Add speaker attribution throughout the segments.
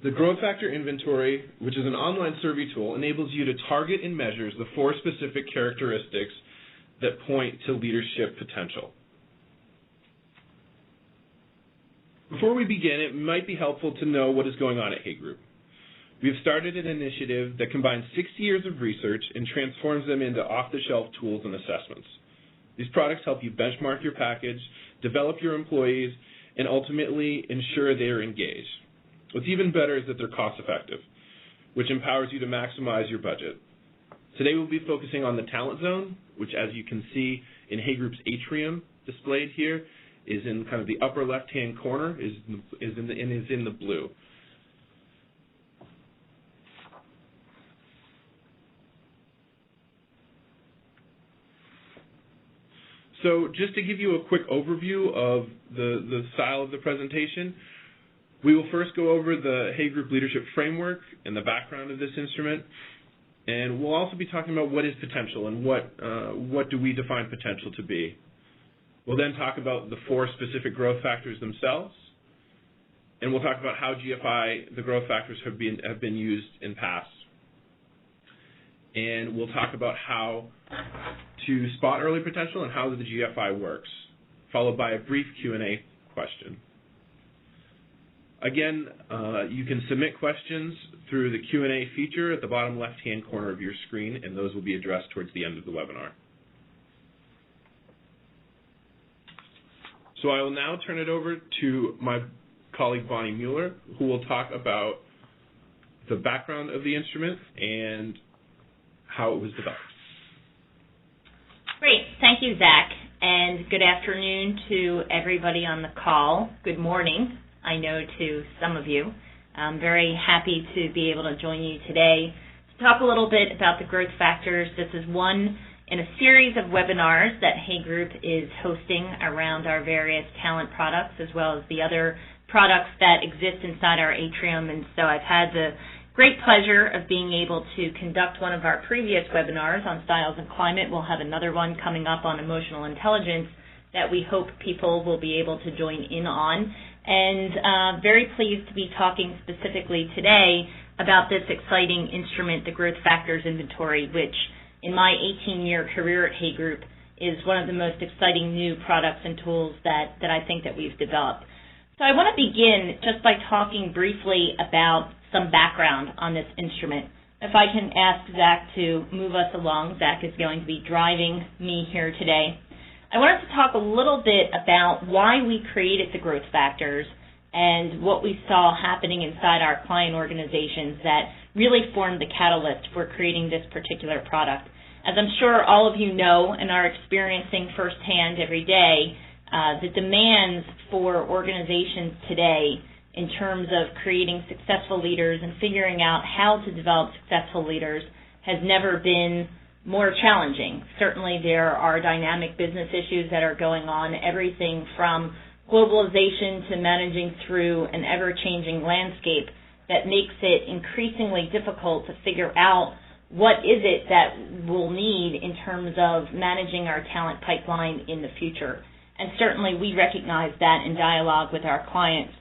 Speaker 1: The Growth Factor Inventory, which is an online survey tool, enables you to target and measure the 4 specific characteristics that point to leadership potential. Before we begin, it might be helpful to know what is going on at Hay Group. We have started an initiative that combines 60 years of research and transforms them into off-the-shelf tools and assessments. These products help you benchmark your package, develop your employees, and ultimately ensure they are engaged. What's even better is that they're cost-effective, which empowers you to maximize your budget. Today we'll be focusing on the Talent Zone, which, as you can see in Hay Group's atrium displayed here, is in kind of the upper left-hand corner, is in the blue. So just to give you a quick overview of the style of the presentation, we will first go over the Hay Group Leadership Framework and the background of this instrument, and we'll also be talking about what is potential and what do we define potential to be. We'll then talk about the 4 specific growth factors themselves, and we'll talk about how GFI, the growth factors, have been used in past. And we'll talk about how to spot early potential and how the GFI works, followed by a brief Q&A question. Again, you can submit questions through the Q&A feature at the bottom left-hand corner of your screen, and those will be addressed towards the end of the webinar. So I will now turn it over to my colleague Bonnie Mueller, who will talk about the background of the instrument and how it was developed.
Speaker 2: Great. Thank you, Zach. And good afternoon to everybody on the call. Good morning, I know, to some of you. I'm very happy to be able to join you today to talk a little bit about the growth factors. This is one in a series of webinars that Hay Group is hosting around our various talent products, as well as the other products that exist inside our atrium. And so I've had the great pleasure of being able to conduct one of our previous webinars on styles and climate. We'll have another one coming up on emotional intelligence that we hope people will be able to join in on. And very pleased to be talking specifically today about this exciting instrument, the Growth Factors Inventory, which in my 18-year career at Hay Group is one of the most exciting new products and tools that I think that we've developed. So I want to begin just by talking briefly about some background on this instrument. If I can ask Zach to move us along. Zach is going to be driving me here today. I wanted to talk a little bit about why we created the growth factors and what we saw happening inside our client organizations that really formed the catalyst for creating this particular product. As I'm sure all of you know and are experiencing firsthand every day, the demands for organizations today in terms of creating successful leaders and figuring out how to develop successful leaders has never been more challenging. Certainly there are dynamic business issues that are going on, everything from globalization to managing through an ever-changing landscape that makes it increasingly difficult to figure out what is it that we'll need in terms of managing our talent pipeline in the future. And certainly we recognize that in dialogue with our clients.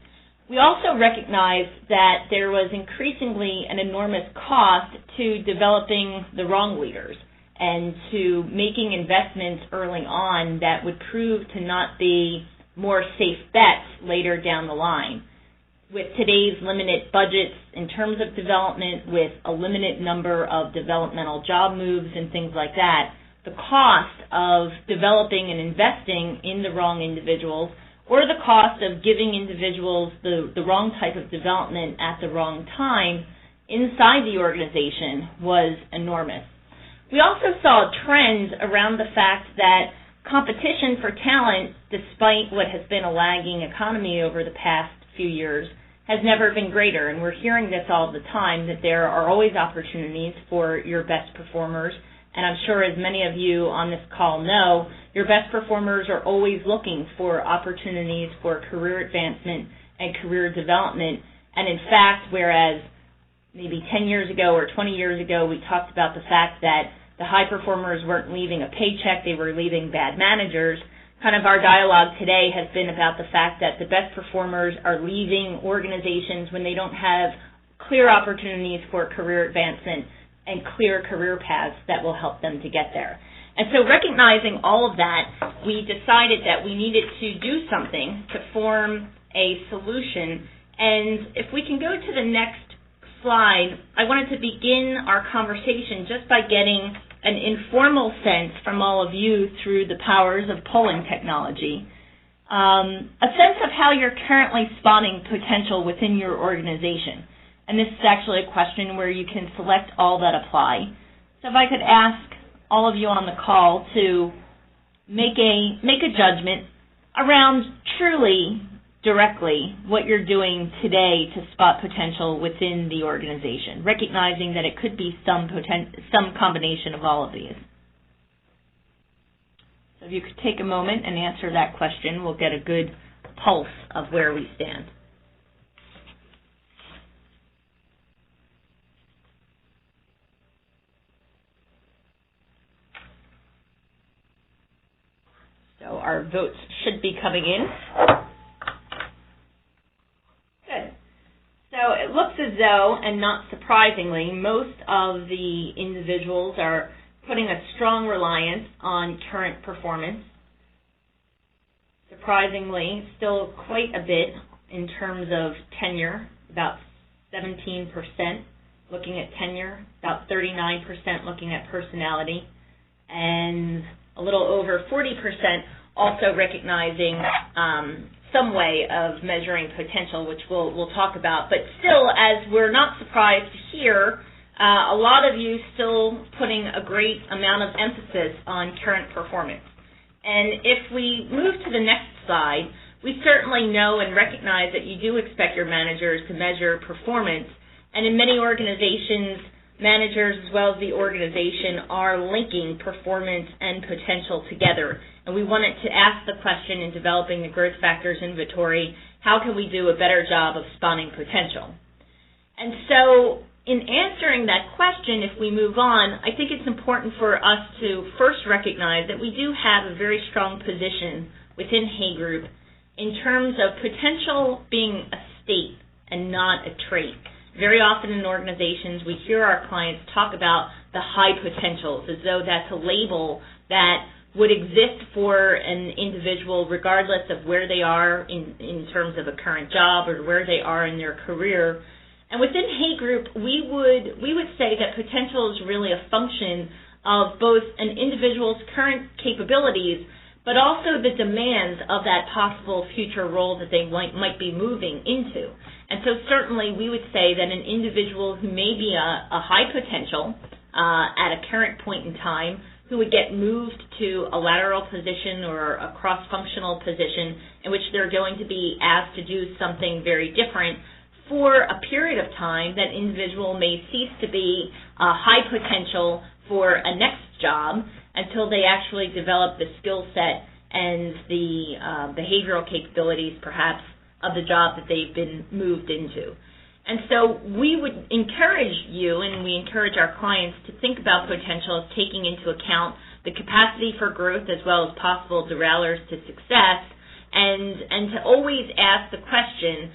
Speaker 2: We also recognize that there was increasingly an enormous cost to developing the wrong leaders and to making investments early on that would prove to not be more safe bets later down the line. With today's limited budgets in terms of development, with a limited number of developmental job moves and things like that, the cost of developing and investing in the wrong individuals, or the cost of giving individuals the wrong type of development at the wrong time inside the organization was enormous. We also saw trends around the fact that competition for talent, despite what has been a lagging economy over the past few years, has never been greater. And we're hearing this all the time, that there are always opportunities for your best performers. And I'm sure, as many of you on this call know, your best performers are always looking for opportunities for career advancement and career development. And in fact, whereas maybe 10 years ago or 20 years ago we talked about the fact that the high performers weren't leaving a paycheck, they were leaving bad managers, kind of our dialogue today has been about the fact that the best performers are leaving organizations when they don't have clear opportunities for career advancement, and clear career paths that will help them to get there. And so recognizing all of that, we decided that we needed to do something to form a solution. And if we can go to the next slide, I wanted to begin our conversation just by getting an informal sense from all of you through the powers of polling technology, a sense of how you're currently spotting potential within your organization. And this is actually a question where you can select all that apply. So if I could ask all of you on the call to make a judgment around truly, directly, what you're doing today to spot potential within the organization, recognizing that it could be some combination of all of these. So if you could take a moment and answer that question, we'll get a good pulse of where we stand. So our votes should be coming in. Good. So it looks as though, and not surprisingly, most of the individuals are putting a strong reliance on current performance. Surprisingly, still quite a bit in terms of tenure, about 17% looking at tenure, about 39% looking at personality, and a little over 40% also recognizing some way of measuring potential, which we'll talk about. But still, as we're not surprised to hear, a lot of you still putting a great amount of emphasis on current performance. And if we move to the next slide, we certainly know and recognize that you do expect your managers to measure performance. And in many organizations, managers as well as the organization are linking performance and potential together. And we wanted to ask the question in developing the growth factors inventory, how can we do a better job of spotting potential? And so in answering that question, if we move on, I think it's important for us to first recognize that we do have a very strong position within Hay Group in terms of potential being a state and not a trait. Very often in organizations, we hear our clients talk about the high potentials as though that's a label that would exist for an individual regardless of where they are in terms of a current job or where they are in their career. And within Hay Group, we would say that potential is really a function of both an individual's current capabilities, but also the demands of that possible future role that they might be moving into. And so certainly we would say that an individual who may be a high potential at a current point in time, who would get moved to a lateral position or a cross-functional position in which they're going to be asked to do something very different, for a period of time, that individual may cease to be high potential for a next job until they actually develop the skill set and the behavioral capabilities, perhaps, of the job that they've been moved into. And so we would encourage you, and we encourage our clients, to think about potential as taking into account the capacity for growth as well as possible derailers to success, and to always ask the question,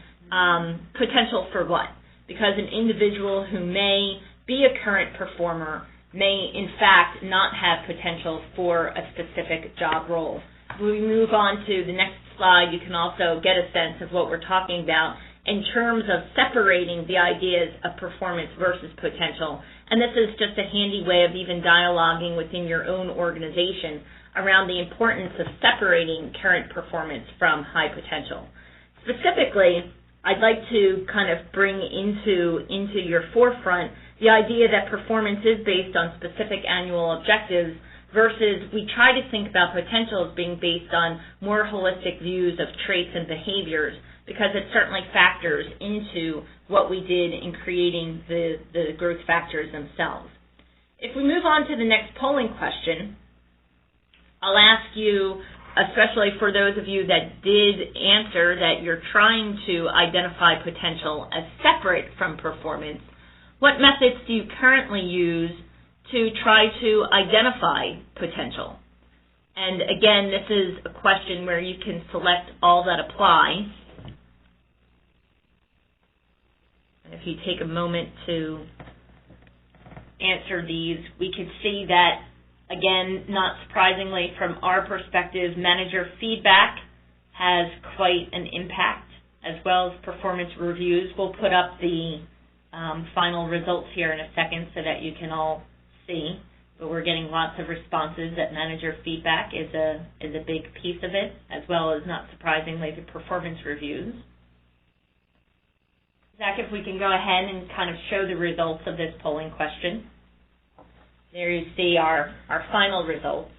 Speaker 2: potential for what? Because an individual who may be a current performer may, in fact, not have potential for a specific job role. When we move on to the next slide, you can also get a sense of what we're talking about in terms of separating the ideas of performance versus potential. And this is just a handy way of even dialoguing within your own organization around the importance of separating current performance from high potential. Specifically, I'd like to kind of bring into your forefront the idea that performance is based on specific annual objectives versus we try to think about potential as being based on more holistic views of traits and behaviors, because it certainly factors into what we did in creating the growth factors themselves. If we move on to the next polling question, I'll ask you, especially for those of you that did answer that you're trying to identify potential as separate from performance, what methods do you currently use to try to identify potential? And again, this is a question where you can select all that apply. If you take a moment to answer these, we could see that, again, not surprisingly from our perspective, manager feedback has quite an impact, as well as performance reviews. We'll put up the final results here in a second so that you can all see, but we're getting lots of responses that manager feedback is a big piece of it, as well as, not surprisingly, the performance reviews. Zach, if we can go ahead and kind of show the results of this polling question. There you see our final results.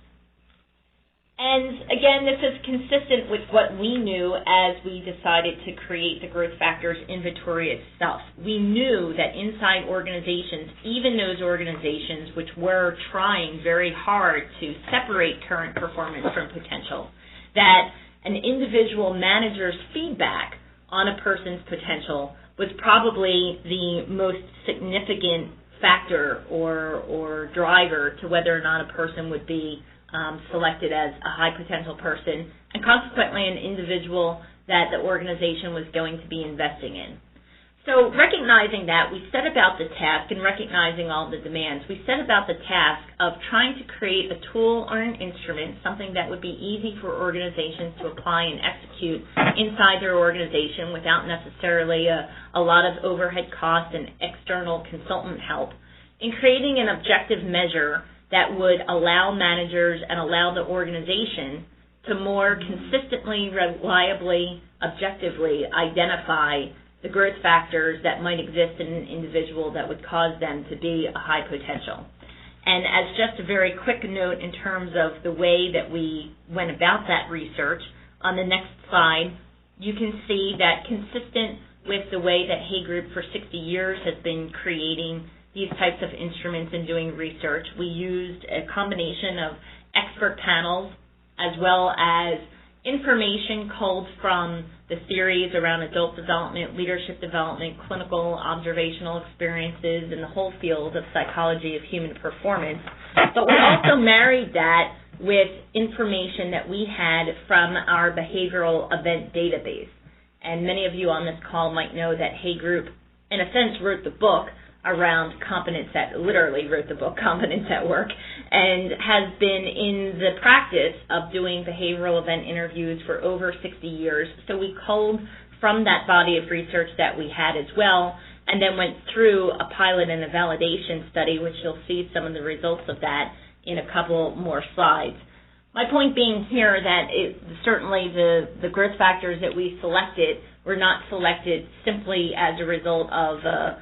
Speaker 2: And again, this is consistent with what we knew as we decided to create the growth factors inventory itself. We knew that inside organizations, even those organizations which were trying very hard to separate current performance from potential, that an individual manager's feedback on a person's potential was probably the most significant factor or driver to whether or not a person would be selected as a high potential person, and consequently an individual that the organization was going to be investing in. So recognizing that, we set about the task, and recognizing all the demands, we set about the task of trying to create a tool or an instrument, something that would be easy for organizations to apply and execute inside their organization without necessarily a lot of overhead costs and external consultant help, in creating an objective measure that would allow managers and allow the organization to more consistently, reliably, objectively identify the growth factors that might exist in an individual that would cause them to be a high potential. And as just a very quick note in terms of the way that we went about that research, on the next slide, you can see that consistent with the way that Hay Group for 60 years has been creating these types of instruments and doing research, we used a combination of expert panels as well as information culled from the theories around adult development, leadership development, clinical observational experiences, and the whole field of psychology of human performance. But we also married that with information that we had from our behavioral event database. And many of you on this call might know that Hay Group, in a sense, wrote the book around competence at, literally wrote the book Competence at Work, and has been in the practice of doing behavioral event interviews for over 60 years. So we culled from that body of research that we had as well, and then went through a pilot and a validation study, which you'll see some of the results of that in a couple more slides. My point being here that certainly the growth factors that we selected were not selected simply as a result of a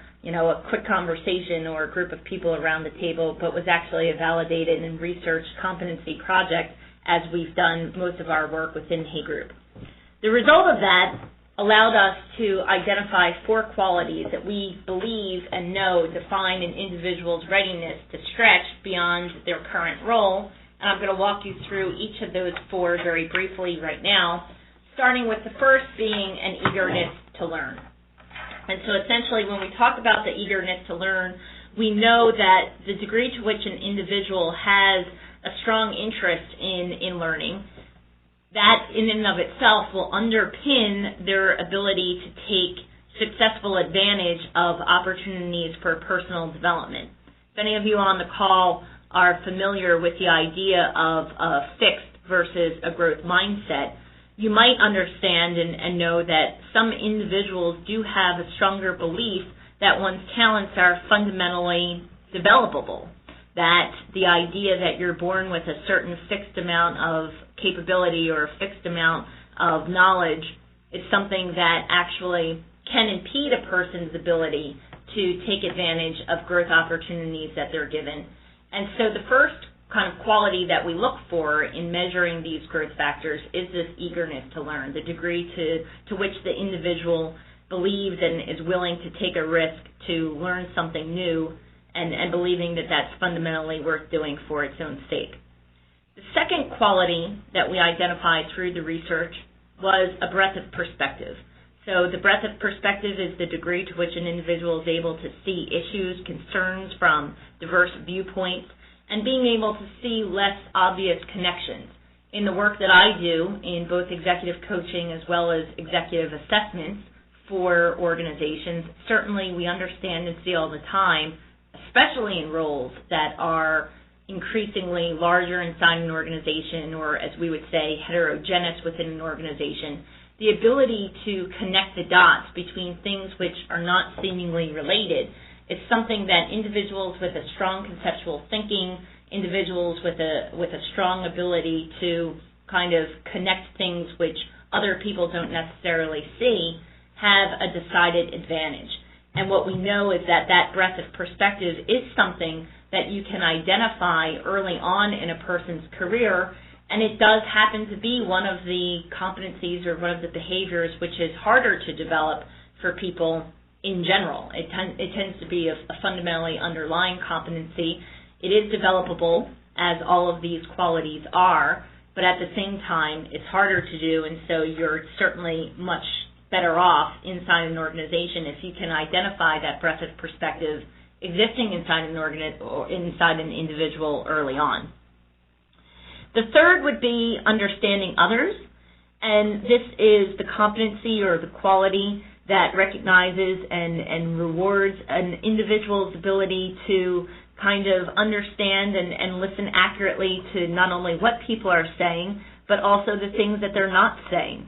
Speaker 2: quick conversation or a group of people around the table, but was actually a validated and researched competency project, as we've done most of our work within Hay Group. The result of that allowed us to identify 4 qualities that we believe and know define an individual's readiness to stretch beyond their current role, and I'm going to walk you through each of those 4 very briefly right now, starting with the first being an eagerness to learn. And so essentially when we talk about the eagerness to learn, we know that the degree to which an individual has a strong interest in learning, that in and of itself will underpin their ability to take successful advantage of opportunities for personal development. If any of you on the call are familiar with the idea of a fixed versus a growth mindset, you might understand and know that some individuals do have a stronger belief that one's talents are fundamentally developable, that the idea that you're born with a certain fixed amount of capability or a fixed amount of knowledge is something that actually can impede a person's ability to take advantage of growth opportunities that they're given. And so the first kind of quality that we look for in measuring these growth factors is this eagerness to learn, the degree to which the individual believes and is willing to take a risk to learn something new and believing that that's fundamentally worth doing for its own sake. The second quality that we identified through the research was a breadth of perspective. So the breadth of perspective is the degree to which an individual is able to see issues, concerns from diverse viewpoints, and being able to see less obvious connections. In the work that I do in both executive coaching as well as executive assessments for organizations. Certainly we understand and see all the time, especially in roles that are increasingly larger inside an organization, or as we would say, heterogeneous within an organization, the ability to connect the dots between things which are not seemingly related is something that individuals with a strong conceptual thinking, individuals with a strong ability to kind of connect things which other people don't necessarily see, have a decided advantage. And what we know is that that breadth of perspective is something that you can identify early on in a person's career, and it does happen to be one of the competencies or one of the behaviors which is harder to develop for people in general. It tends to be a fundamentally underlying competency. It is developable, as all of these qualities are, but at the same time, it's harder to do, and so you're certainly much better off inside an organization if you can identify that breadth of perspective existing inside an individual early on. The third would be understanding others, and this is the competency or the quality that recognizes and rewards an individual's ability to kind of understand and listen accurately to not only what people are saying, but also the things that they're not saying.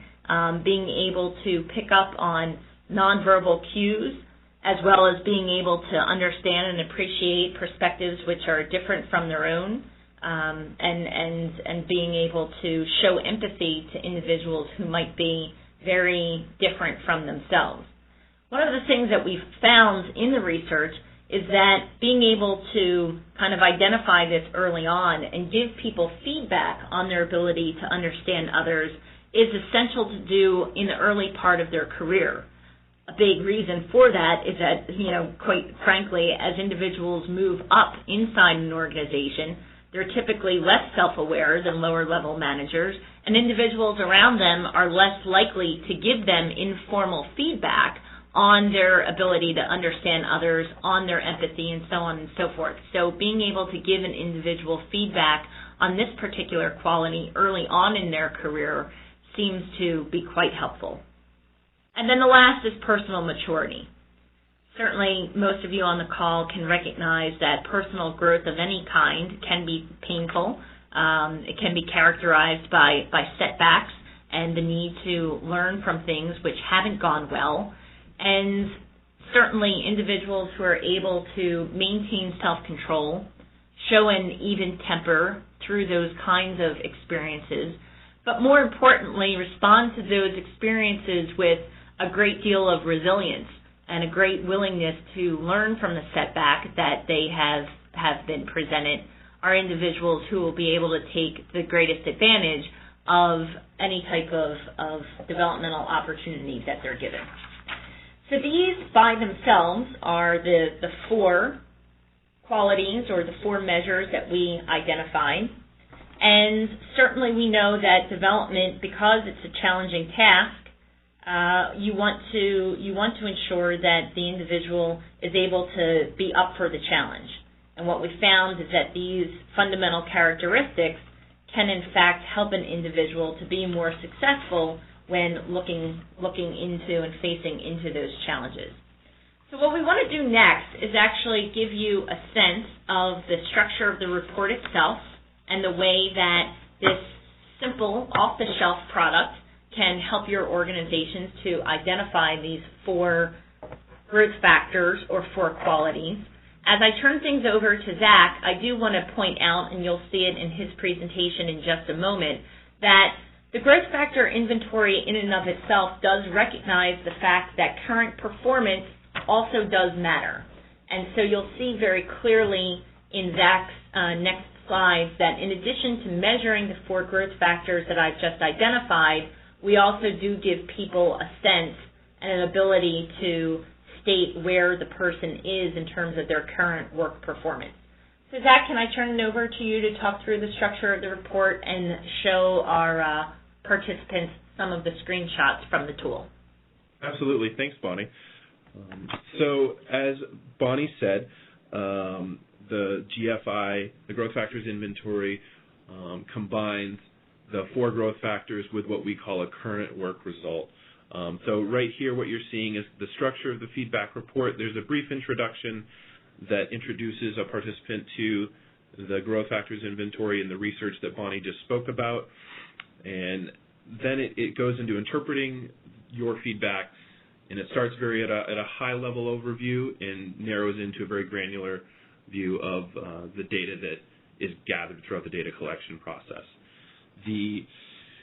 Speaker 2: Being able to pick up on nonverbal cues, as well as being able to understand and appreciate perspectives which are different from their own, and being able to show empathy to individuals who might be very different from themselves. One of the things that we've found in the research is that being able to kind of identify this early on and give people feedback on their ability to understand others is essential to do in the early part of their career. A big reason for that is that, quite frankly, as individuals move up inside an organization, they're typically less self-aware than lower-level managers, and individuals around them are less likely to give them informal feedback on their ability to understand others, on their empathy, and so on and so forth. So being able to give an individual feedback on this particular quality early on in their career seems to be quite helpful. And then the last is personal maturity. Certainly, most of you on the call can recognize that personal growth of any kind can be painful. It can be characterized by setbacks and the need to learn from things which haven't gone well. And certainly individuals who are able to maintain self-control, show an even temper through those kinds of experiences, but more importantly, respond to those experiences with a great deal of resilience and a great willingness to learn from the setback that they have been presented, are individuals who will be able to take the greatest advantage of any type of developmental opportunity that they're given. So these by themselves are the four qualities or the four measures that we identified. And certainly we know that development, because it's a challenging task, you want to ensure that the individual is able to be up for the challenge. And what we found is that these fundamental characteristics can in fact help an individual to be more successful when looking into and facing into those challenges. So what we want to do next is actually give you a sense of the structure of the report itself and the way that this simple off-the-shelf product can help your organizations to identify these four growth factors or four qualities. As I turn things over to Zach, I do want to point out, and you'll see it in his presentation in just a moment, that the growth factor inventory in and of itself does recognize the fact that current performance also does matter. And so you'll see very clearly in Zach's next slides that in addition to measuring the four growth factors that I've just identified, we also do give people a sense and an ability to state where the person is in terms of their current work performance. So Zach, can I turn it over to you to talk through the structure of the report and show our participants some of the screenshots from the tool?
Speaker 1: Absolutely. Thanks, Bonnie. So as Bonnie said, the GFI, the Growth Factors Inventory, combines the four growth factors with what we call a current work result. So right here what you're seeing is the structure of the feedback report. There's a brief introduction that introduces a participant to the growth factors inventory and the research that Bonnie just spoke about. And then it goes into interpreting your feedback, and it starts very at a high level overview and narrows into a very granular view of the data that is gathered throughout the data collection process.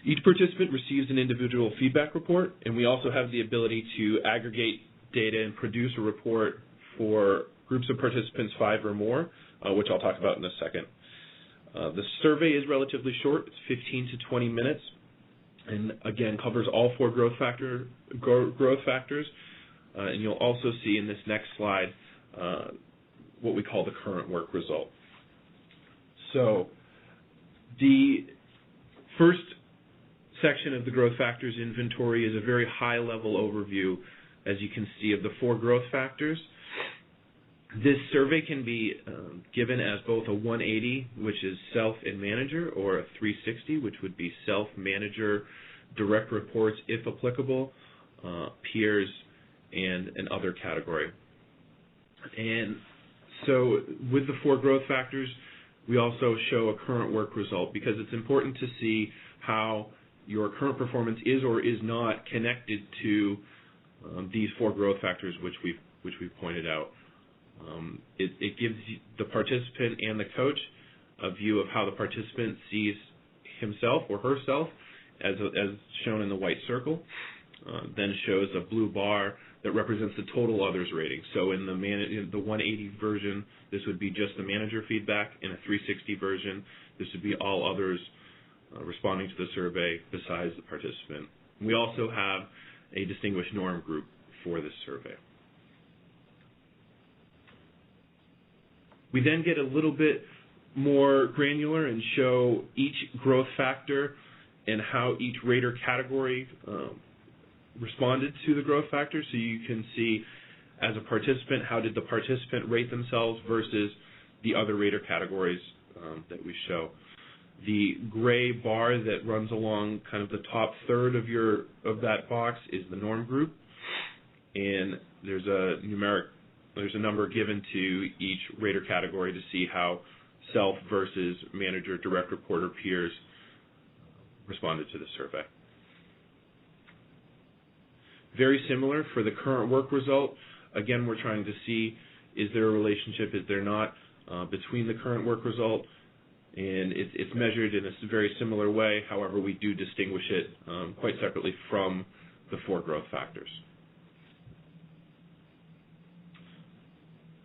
Speaker 1: Each participant receives an individual feedback report, and we also have the ability to aggregate data and produce a report for groups of participants 5 or more, which I'll talk about in a second. The survey is relatively short. It's 15 to 20 minutes, and again covers all 4 growth factors. And you'll also see in this next slide what we call the current work result. So the first section of the growth factors inventory is a very high-level overview, as you can see, of the 4 growth factors. This survey can be given as both a 180, which is self and manager, or a 360, which would be self, manager, direct reports, if applicable, peers, and an other category. And so with the 4 growth factors, we also show a current work result, because it's important to see how your current performance is or is not connected to these 4 growth factors which we've pointed out. It gives the participant and the coach a view of how the participant sees himself or herself, as shown in the white circle. Then shows a blue bar that represents the total others rating. So in the 180 version, this would be just the manager feedback. In a 360 version, this would be all others responding to the survey besides the participant. We also have a distinguished norm group for this survey. We then get a little bit more granular and show each growth factor and how each rater category responded to the growth factor. So you can see, as a participant, how did the participant rate themselves versus the other rater categories that we show. The gray bar that runs along kind of the top third of that box is the norm group, and there's a number given to each rater category to see how self versus manager, direct report, or peers responded to the survey. Very similar for the current work result. Again, we're trying to see, is there a relationship, is there not, between the current work result, and it's measured in a very similar way. However, we do distinguish it quite separately from the 4 growth factors.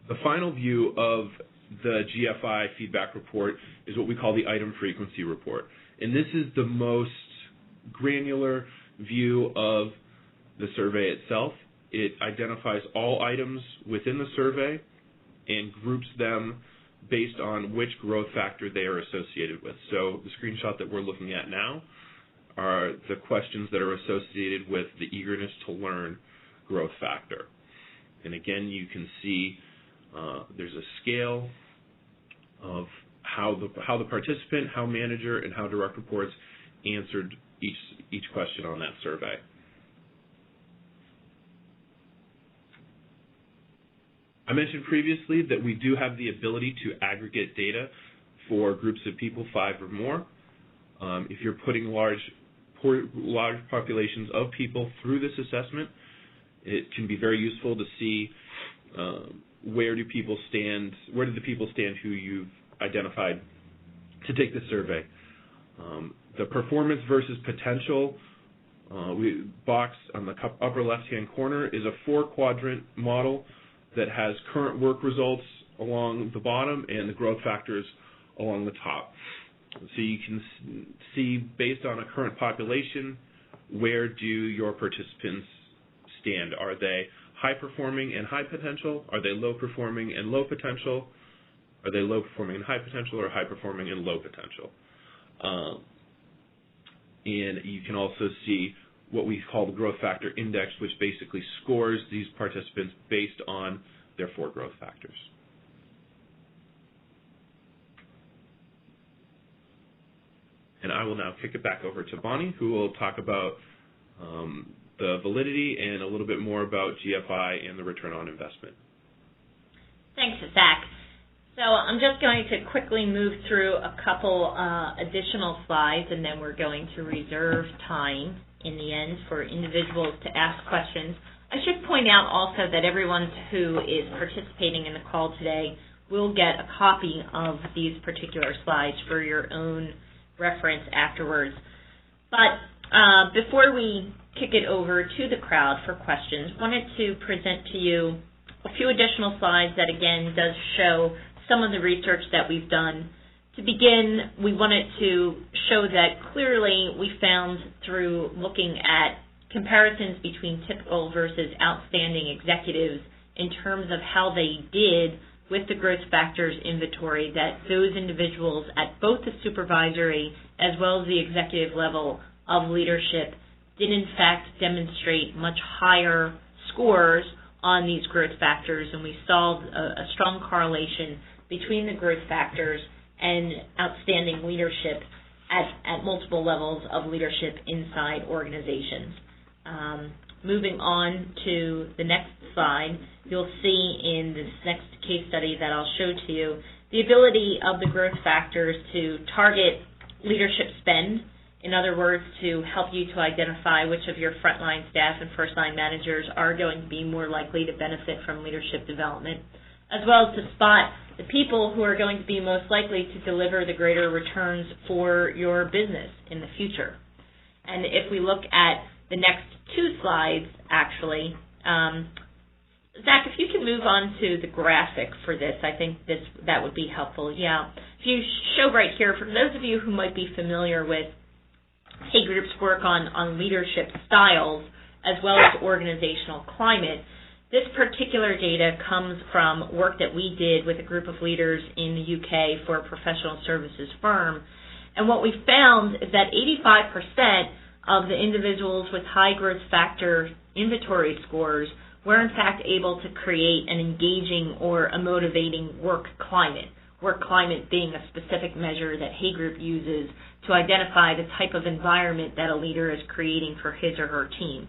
Speaker 1: The final view of the GFI feedback report is what we call the item frequency report. And this is the most granular view of the survey itself. It identifies all items within the survey and groups them based on which growth factor they are associated with. So the screenshot that we're looking at now are the questions that are associated with the eagerness to learn growth factor. And again, you can see there's a scale of how the participant, how manager, and how direct reports answered each question on that survey. I mentioned previously that we do have the ability to aggregate data for groups of people 5 or more. If you're putting large populations of people through this assessment, it can be very useful to see where did the people stand who you've identified to take the survey. The performance versus potential box on the upper left-hand corner is a 4-quadrant model that has current work results along the bottom and the growth factors along the top. So you can see, based on a current population, where do your participants stand? Are they high-performing and high potential? Are they low-performing and low potential? Are they low-performing and high potential, or high-performing and low potential? And you can also see what we call the growth factor index, which basically scores these participants based on their 4 growth factors. And I will now kick it back over to Bonnie, who will talk about the validity and a little bit more about GFI and the return on investment.
Speaker 2: Thanks, Zach. So I'm just going to quickly move through a couple additional slides, and then we're going to reserve time in the end for individuals to ask questions. I should point out also that everyone who is participating in the call today will get a copy of these particular slides for your own reference afterwards. But before we kick it over to the crowd for questions, I wanted to present to you a few additional slides that, again, does show some of the research that we've done. To begin, we wanted to show that clearly we found through looking at comparisons between typical versus outstanding executives in terms of how they did with the growth factors inventory, that those individuals at both the supervisory as well as the executive level of leadership did in fact demonstrate much higher scores on these growth factors, and we saw a strong correlation between the growth factors and outstanding leadership at multiple levels of leadership inside organizations. Moving on to the next slide, you'll see in this next case study that I'll show to you the ability of the growth factors to target leadership spend. In other words, to help you to identify which of your frontline staff and first-line managers are going to be more likely to benefit from leadership development, as well as to spot the people who are going to be most likely to deliver the greater returns for your business in the future. And if we look at the next two slides, actually, Zach, if you can move on to the graphic for this, I think that would be helpful. Yeah, if you show right here, for those of you who might be familiar with Hay Group's work on leadership styles as well as organizational climate, this particular data comes from work that we did with a group of leaders in the UK for a professional services firm. And what we found is that 85% of the individuals with high growth factor inventory scores were in fact able to create an engaging or a motivating work climate being a specific measure that Hay Group uses to identify the type of environment that a leader is creating for his or her team.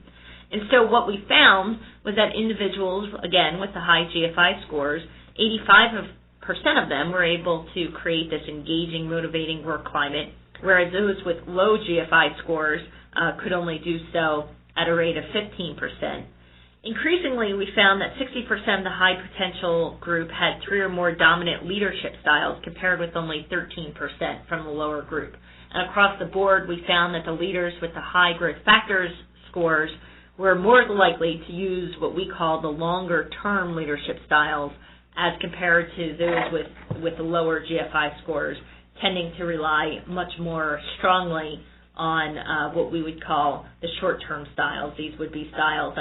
Speaker 2: And so what we found was that individuals, again, with the high GFI scores, 85% of them were able to create this engaging, motivating work climate, whereas those with low GFI scores could only do so at a rate of 15%. Increasingly, we found that 60% of the high potential group had 3 or more dominant leadership styles, compared with only 13% from the lower group. And across the board, we found that the leaders with the high growth factors scores were more likely to use what we call the longer-term leadership styles as compared to those with the lower GFI scores, tending to rely much more strongly on what we would call the short-term styles. These would be styles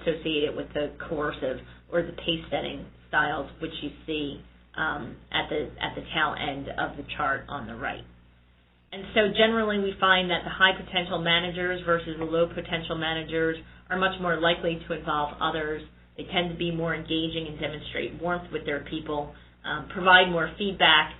Speaker 2: associated with the coercive or the pace-setting styles, which you see at the tail end of the chart on the right. And so generally we find that the high potential managers versus the low potential managers are much more likely to involve others. They tend to be more engaging and demonstrate warmth with their people, provide more feedback.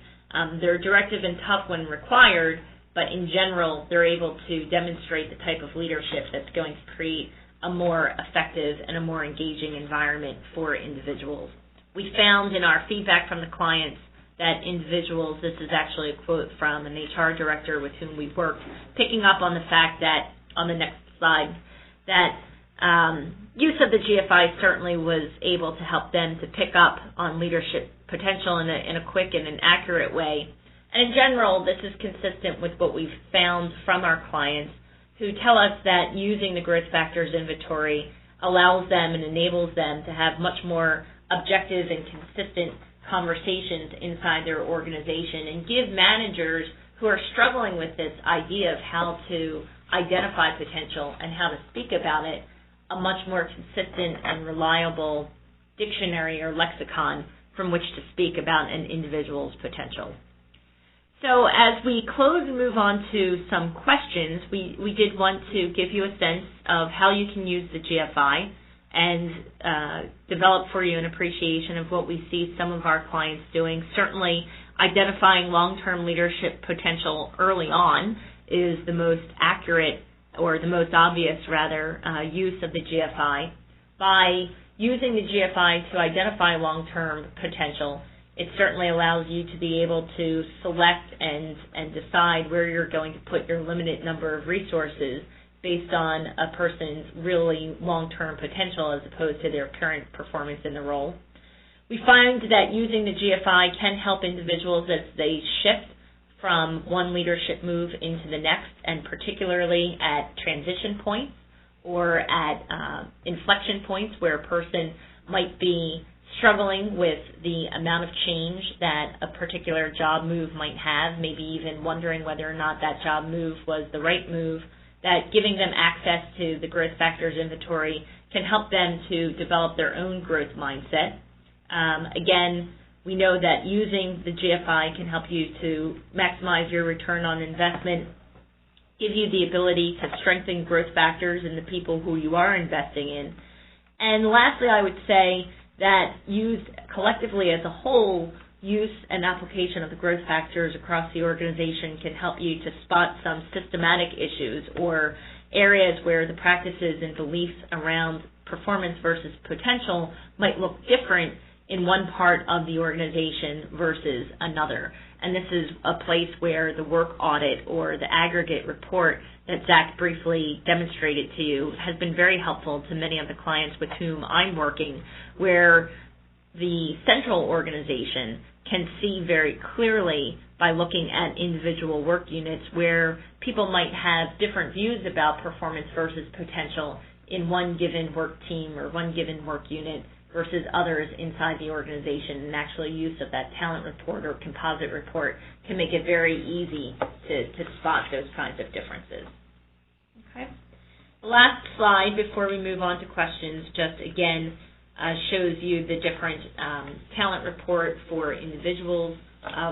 Speaker 2: They're directive and tough when required, but in general they're able to demonstrate the type of leadership that's going to create a more effective and a more engaging environment for individuals. We found in our feedback from the clients that individuals, this is actually a quote from an HR director with whom we've worked, picking up on the fact that, on the next slide, that use of the GFI certainly was able to help them to pick up on leadership potential in a quick and an accurate way. And in general, this is consistent with what we've found from our clients who tell us that using the growth factors inventory allows them and enables them to have much more objective and consistent conversations inside their organization and give managers who are struggling with this idea of how to identify potential and how to speak about it a much more consistent and reliable dictionary or lexicon from which to speak about an individual's potential. So as we close and move on to some questions, we did want to give you a sense of how you can use the GFI and develop for you an appreciation of what we see some of our clients doing. Certainly, identifying long-term leadership potential early on is the most accurate or the most obvious rather, use of the GFI. By using the GFI to identify long-term potential, it certainly allows you to be able to select and decide where you're going to put your limited number of resources based on a person's really long-term potential as opposed to their current performance in the role. We find that using the GFI can help individuals as they shift from one leadership move into the next, and particularly at transition points or at inflection points where a person might be struggling with the amount of change that a particular job move might have, maybe even wondering whether or not that job move was the right move, that giving them access to the growth factors inventory can help them to develop their own growth mindset. Again, we know that using the GFI can help you to maximize your return on investment, give you the ability to strengthen growth factors in the people who you are investing in. And lastly, I would say that used collectively as a whole, use and application of the growth factors across the organization can help you to spot some systematic issues or areas where the practices and beliefs around performance versus potential might look different in one part of the organization versus another. And this is a place where the work audit or the aggregate report that Zach briefly demonstrated to you has been very helpful to many of the clients with whom I'm working, where the central organization can see very clearly by looking at individual work units where people might have different views about performance versus potential in one given work team or one given work unit versus others inside the organization, and actually use of that talent report or composite report can make it very easy to spot those kinds of differences. Okay. The last slide before we move on to questions just again shows you the different talent report for individuals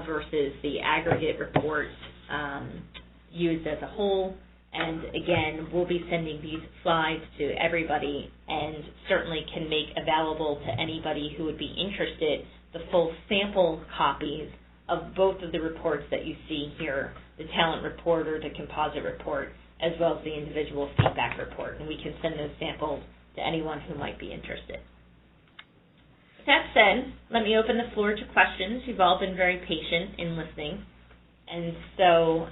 Speaker 2: versus the aggregate report used as a whole. And again, we'll be sending these slides to everybody and certainly can make available to anybody who would be interested the full sample copies of both of the reports that you see here, the talent report or the composite report, as well as the individual feedback report. And we can send those samples to anyone who might be interested. With that said, let me open the floor to questions. You've all been very patient in listening. And so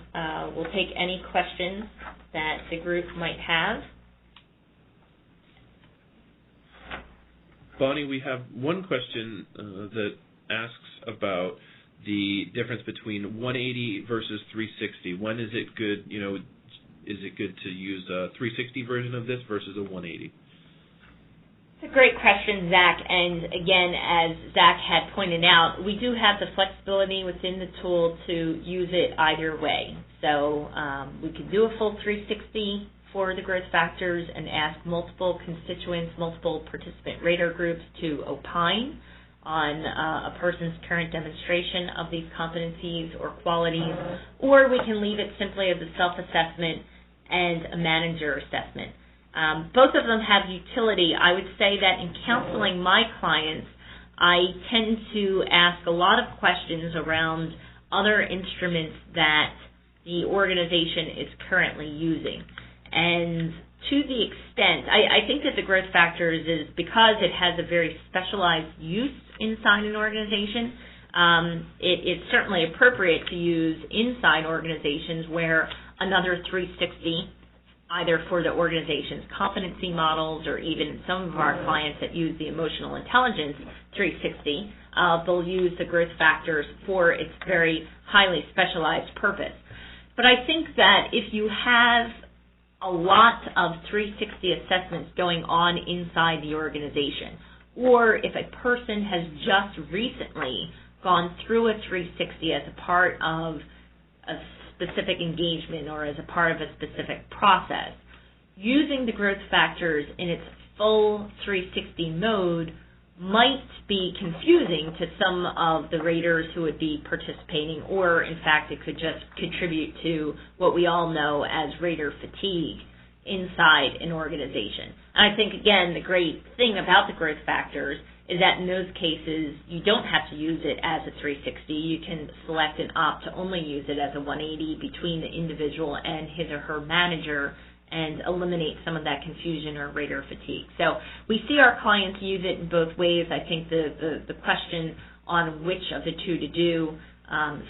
Speaker 2: we'll take any questions that the group might have.
Speaker 1: Bonnie, we have one question that asks about the difference between 180 versus 360. When is it good, is it good to use a 360 version of this versus a 180?
Speaker 2: It's a great question, Zach, and again, as Zach had pointed out, we do have the flexibility within the tool to use it either way. So we could do a full 360 for the growth factors and ask multiple constituents, multiple participant rater groups to opine on a person's current demonstration of these competencies or qualities, or we can leave it simply as a self-assessment and a manager assessment. Both of them have utility. I would say that in counseling my clients, I tend to ask a lot of questions around other instruments that the organization is currently using. And to the extent, I think that the growth factors is because it has a very specialized use inside an organization, it's certainly appropriate to use inside organizations where another 360, either for the organization's competency models or even some of our clients that use the emotional intelligence 360, they'll use the growth factors for its very highly specialized purpose. But I think that if you have a lot of 360 assessments going on inside the organization, or if a person has just recently gone through a 360 as a part of a specific engagement or as a part of a specific process, using the growth factors in its full 360 mode might be confusing to some of the raters who would be participating, or in fact it could just contribute to what we all know as rater fatigue inside an organization. And I think, again, the great thing about the growth factors is that in those cases, you don't have to use it as a 360. You can select and opt to only use it as a 180 between the individual and his or her manager, and eliminate some of that confusion or rater fatigue. So we see our clients use it in both ways. I think the question on which of the two to do,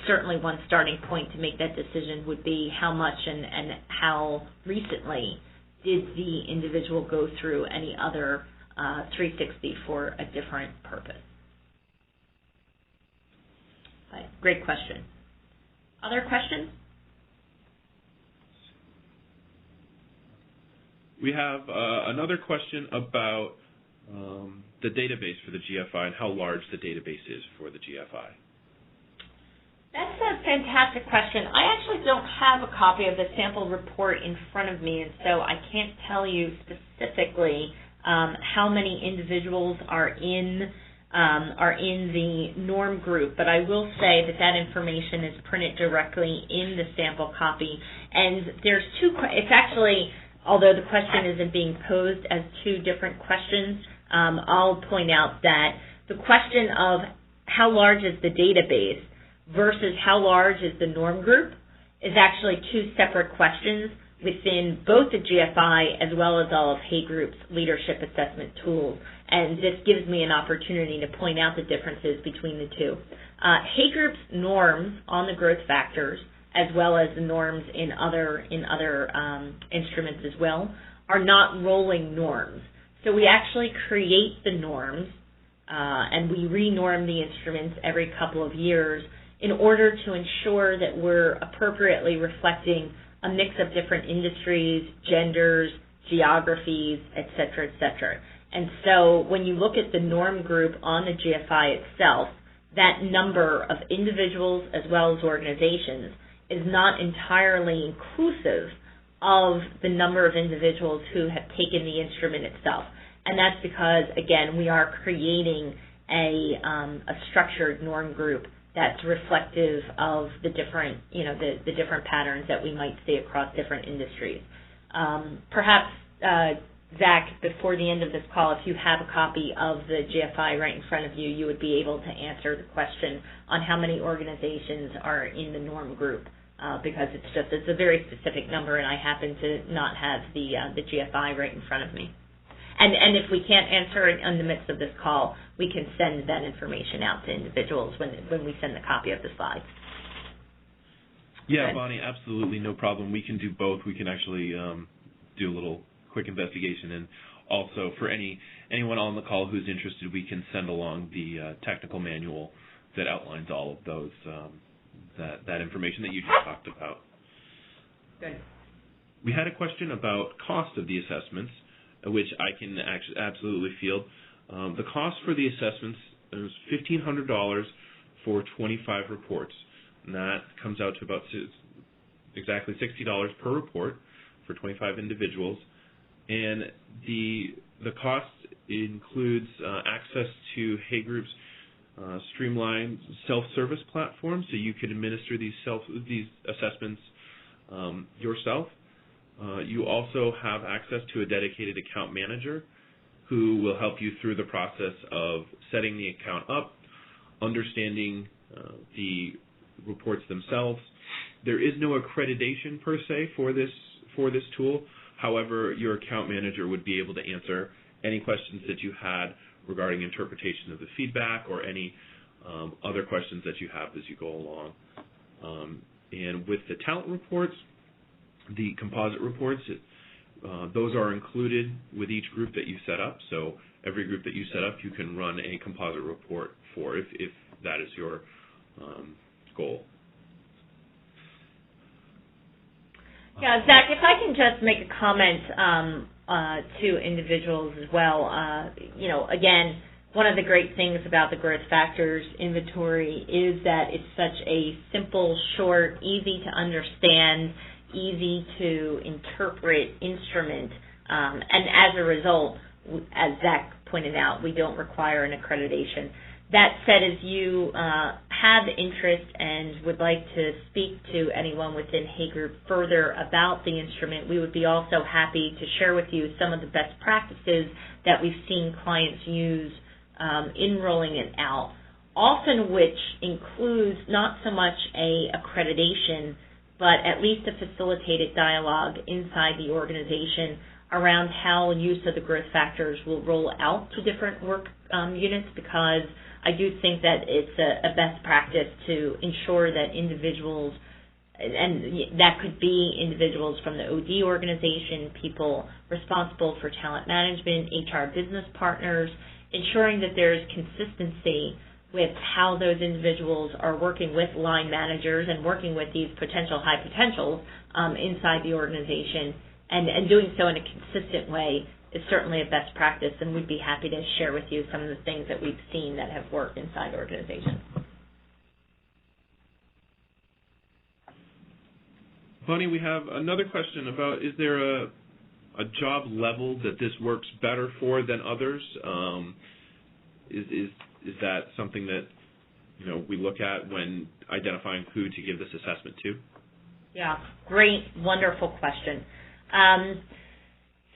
Speaker 2: certainly one starting point to make that decision would be how much and how recently did the individual go through any other 360 for a different purpose. Right. Great question. Other questions?
Speaker 1: We have another question about the database for the GFI and how large the database is for the GFI.
Speaker 2: That's a fantastic question. I actually don't have a copy of the sample report in front of me, and so I can't tell you specifically how many individuals are in the norm group, but I will say that information is printed directly in the sample copy. And there's it's actually, although the question isn't being posed as two different questions, I'll point out that the question of how large is the database versus how large is the norm group is actually two separate questions within both the GFI as well as all of Hay Group's leadership assessment tools. And this gives me an opportunity to point out the differences between the two. Hay Group's norms on the growth factors, as well as the norms in other instruments as well, are not rolling norms. So we actually create the norms and we re-norm the instruments every couple of years in order to ensure that we're appropriately reflecting a mix of different industries, genders, geographies, et cetera, et cetera. And so when you look at the norm group on the GFI itself, that number of individuals as well as organizations is not entirely inclusive of the number of individuals who have taken the instrument itself. And that's because, again, we are creating a structured norm group that's reflective of the different, the different patterns that we might see across different industries. Perhaps, Zach, before the end of this call, if you have a copy of the GFI right in front of you, you would be able to answer the question on how many organizations are in the norm group, because it's a very specific number, and I happen to not have the GFI right in front of me. And if we can't answer it in the midst of this call, we can send that information out to individuals when we send the copy of the slides.
Speaker 1: Yeah, Bonnie, absolutely, no problem. We can do both. We can actually do a little quick investigation, and also for anyone on the call who's interested, we can send along the technical manual that outlines all of those that information that you just talked about.
Speaker 2: Good.
Speaker 1: We had a question about cost of the assessments, which I can absolutely field. The cost for the assessments is $1,500 for 25 reports, and that comes out to about exactly $60 per report for 25 individuals. And the cost includes access to Hay Group's streamlined self-service platform, so you can administer these assessments yourself. You also have access to a dedicated account manager who will help you through the process of setting the account up, understanding the reports themselves. There is no accreditation per se for this tool. However, your account manager would be able to answer any questions that you had regarding interpretation of the feedback or any other questions that you have as you go along. And with the talent reports, the composite reports, those are included with each group that you set up. So every group that you set up, you can run a composite report for if that is your goal.
Speaker 2: Yeah, Zach, if I can just make a comment to individuals as well. Again, one of the great things about the Growth Factors inventory is that it's such a simple, short, easy to understand, easy to interpret instrument, and as a result, as Zach pointed out, we don't require an accreditation. That said, if you have interest and would like to speak to anyone within Hay Group further about the instrument, we would be also happy to share with you some of the best practices that we've seen clients use in rolling it out, often which includes not so much a accreditation but at least a facilitated dialogue inside the organization around how use of the growth factors will roll out to different work units, because I do think that it's a best practice to ensure that individuals, and that could be individuals from the OD organization, people responsible for talent management, HR business partners, ensuring that there is consistency with how those individuals are working with line managers and working with these potential high potentials inside the organization, and doing so in a consistent way is certainly a best practice, and we'd be happy to share with you some of the things that we've seen that have worked inside organizations.
Speaker 1: Bonnie, we have another question about, is there a job level that this works better for than others? Is that something that, you know, we look at when identifying who to give this assessment to?
Speaker 2: Yeah, great, wonderful question.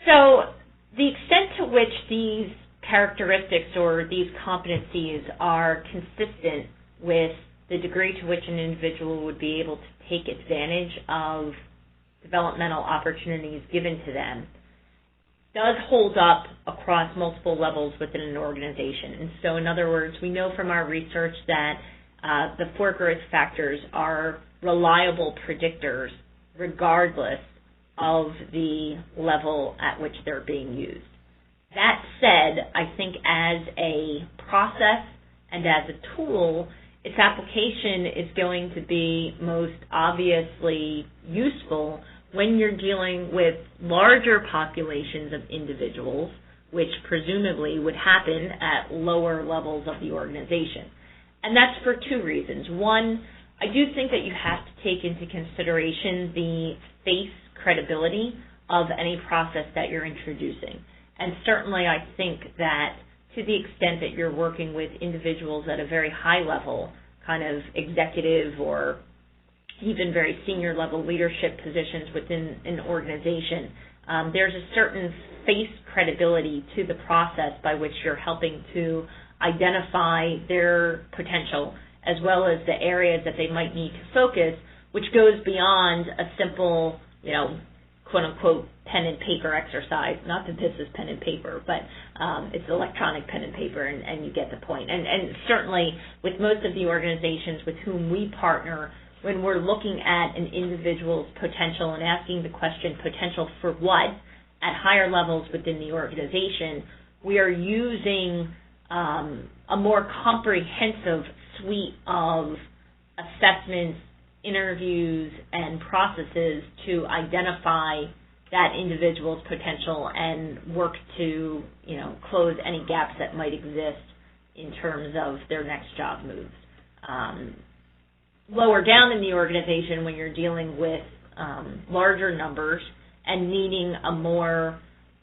Speaker 2: So the extent to which these characteristics or these competencies are consistent with the degree to which an individual would be able to take advantage of developmental opportunities given to them does hold up across multiple levels within an organization. And so, in other words, we know from our research that the 4 growth factors are reliable predictors regardless of the level at which they're being used. That said, I think as a process and as a tool, its application is going to be most obviously useful when you're dealing with larger populations of individuals, which presumably would happen at lower levels of the organization. And that's for 2 reasons. One, I do think that you have to take into consideration the face credibility of any process that you're introducing. And certainly I think that to the extent that you're working with individuals at a very high level, kind of executive or even very senior level leadership positions within an organization, there's a certain face credibility to the process by which you're helping to identify their potential as well as the areas that they might need to focus, which goes beyond a simple, quote unquote pen and paper exercise. Not that this is pen and paper, but it's electronic pen and paper, and you get the point. And certainly with most of the organizations with whom we partner, when we're looking at an individual's potential and asking the question, potential for what, at higher levels within the organization, we are using a more comprehensive suite of assessments, interviews, and processes to identify that individual's potential and work to, close any gaps that might exist in terms of their next job moves. Lower down in the organization, when you're dealing with larger numbers and needing a more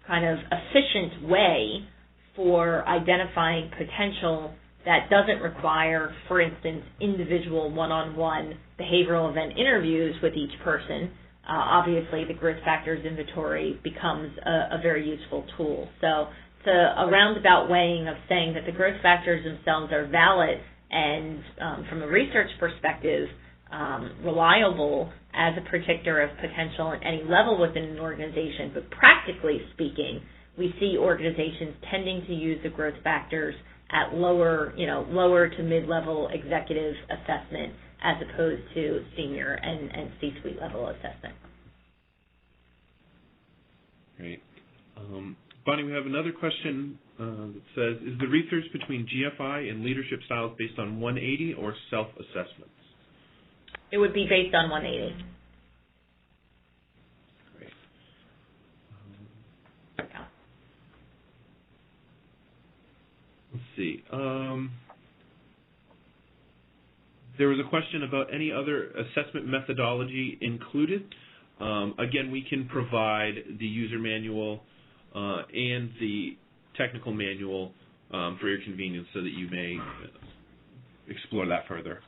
Speaker 2: kind of efficient way for identifying potential that doesn't require, for instance, individual one-on-one behavioral event interviews with each person, obviously the growth factors inventory becomes a very useful tool. So it's a roundabout weighing of saying that the growth factors themselves are valid and from a research perspective, reliable as a predictor of potential at any level within an organization. But practically speaking, we see organizations tending to use the growth factors at lower to mid-level executive assessment as opposed to senior and C-suite level assessment.
Speaker 1: Great. Bonnie, we have another question that says, is the research between GFI and leadership styles based on 180 or self-assessments?
Speaker 2: It would be based on 180.
Speaker 1: Great. Let's see. There was a question about any other assessment methodology included. Again, we can provide the user manual and the technical manual for your convenience so that you may explore that further.